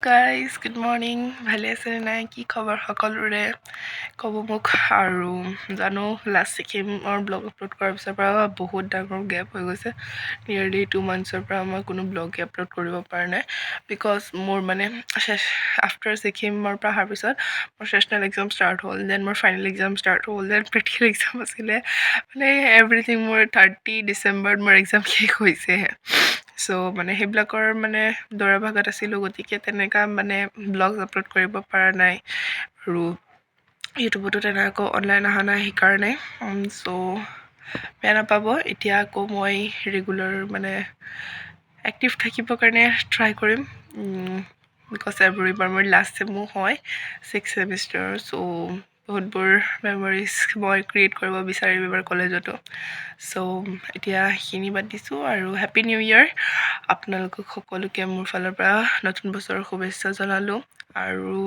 guys, good morning. ভালে আছে নাই কি খবৰ সকলোৰে কব মোক আৰু জানো লাষ্ট সিকিমৰ ব্লগ আপলোড কৰাৰ পিছৰ পৰা বহুত ডাঙৰ গেপ হৈ গৈছে নিয়াৰলি 2 monthsৰ পৰা মই কোনো ব্লগ আপলোড কৰিব পৰা নাই বিকজ মোৰ মানে আফটাৰ সিকিমৰ পৰা অহাৰ পিছত মোৰ সেশনেল এক্সাম ষ্টাৰ্ট হ'ল দেন মোৰ ফাইনেল এক্সাম ষ্টাৰ্ট হ'ল দেন প্ৰেক্টিকেল এক্সাম আছিলে মানে এভৰিথিং মোৰ 30 ডিচেম্বৰত মোৰ এক্সাম শেষ হৈছেহে সো মানে সেইবিলাকৰ মানে দৰা ভাগত আছিলোঁ গতিকে তেনেকা মানে ব্লগ আপলোড কৰিব পৰা নাই আৰু ইউটিউবতো তেনেকৈ অনলাইন অহা নাই সেইকাৰণে সো বেয়া নাপাব এতিয়া আকৌ মই ৰেগুলাৰ মানে এক্টিভ থাকিবৰ কাৰণে ট্ৰাই কৰিম বিকজ এভৰিবাৰ মোৰ লাষ্ট ছেমো হয় 6th ছেমিষ্টাৰ সো বহুতবোৰ মেমৰিজ মই ক্ৰিয়েট কৰিব বিচাৰিম এবাৰ কলেজতো সো এতিয়া সেইখিনি বাদ দিছোঁ আৰু হেপী নিউ ইয়েৰ আপোনালোকক সকলোকে মোৰ ফালৰ পৰা নতুন বছৰৰ শুভেচ্ছা জনালোঁ আৰু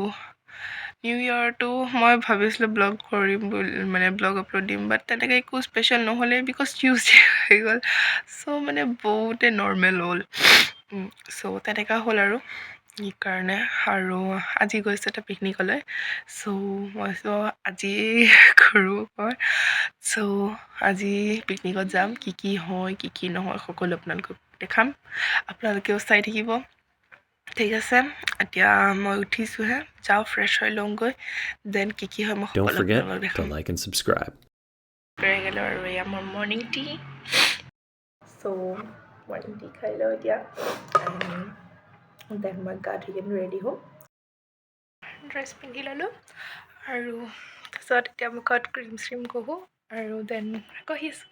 নিউ ইয়েৰটো মই ভাবিছিলোঁ ব্লগ কৰিম বুলি মানে ব্লগ আপলোড দিম বাট তেনেকৈ একো স্পেচিয়েল নহ'লে বিকজ টিউজডে হৈ গ'ল সো মানে বহুতে নৰ্মেল হ'ল সো তেনেকুৱা হ'ল আৰু সেইকাৰণে আৰু আজি গৈছোঁ এটা পিকনিকলৈ সো মই আজি কৰোঁ মই সো আজি পিকনিকত যাম কি হয় কি নহয় সকলো আপোনালোকক দেখাম আপোনালোকেও চাই থাকিব ঠিক আছে এতিয়া মই উঠিছোঁহে যাওঁ ফ্ৰেছ হৈ লওঁগৈ দেন কি হয় মই Don't সকলো forget আপোনালোকক to দেখাম like and subscribe. গ'লোঁ আৰু এয়া মোৰ মৰ্ণিং টি চ' মৰ্ণিং টি খাই লওঁ এতিয়া দেন মই গা ধুই কিনে ৰেডি হ'ম ড্ৰেছ পিন্ধি ল'লোঁ আৰু তাৰপিছত এতিয়া মুখত ক্ৰীম চ্ৰীম ঘঁহোঁ আৰু দেন আকৌ আহিছোঁ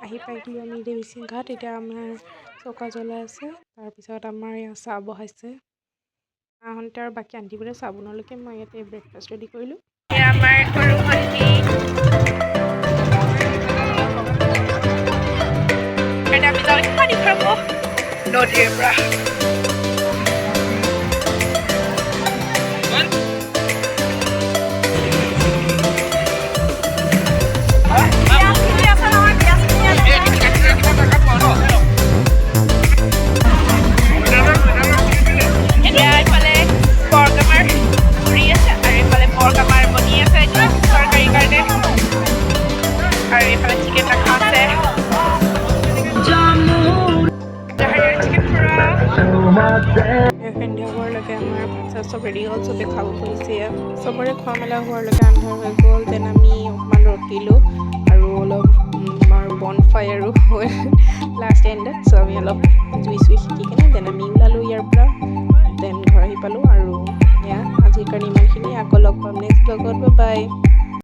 আহি পাইছিলোঁ আমি দেৱীসিং ঘাট এতিয়া আমাৰ চৌকা জ্বলাই আছে তাৰপিছত আমাৰ ইয়াত চাহ বহাইছে আহোঁতে আৰু বাকী আন্টিবোৰে চাহ বনালৈকে মই ইয়াতে ব্ৰেকফাষ্ট ৰেডি কৰিলোঁ আমাৰ সৰু ভণ্টি আমি যাওঁ পানী খাব নদীৰ পৰা সন্ধিয়া হোৱালৈকে আমাৰ ভাত চাত চব ৰেডি হ'ল চবে খাব বহিছে চবৰে খোৱা মেলা হোৱালৈকে আন্ধাৰ হৈ গ'ল দেন আমি অকণমান ৰখিলোঁ আৰু অলপ আমাৰ বন ফায়াৰো হ'ল লাষ্ট এণ্ডত চ' আমি অলপ জুই শিকি কিনে দেন আমি ওলালোঁ ইয়াৰ পৰা দেন ঘৰ আহি পালোঁ আৰু এয়া আজিৰ কাৰণে ইমানখিনি আকৌ লগ পাম নেক্সট ব্লগত বাই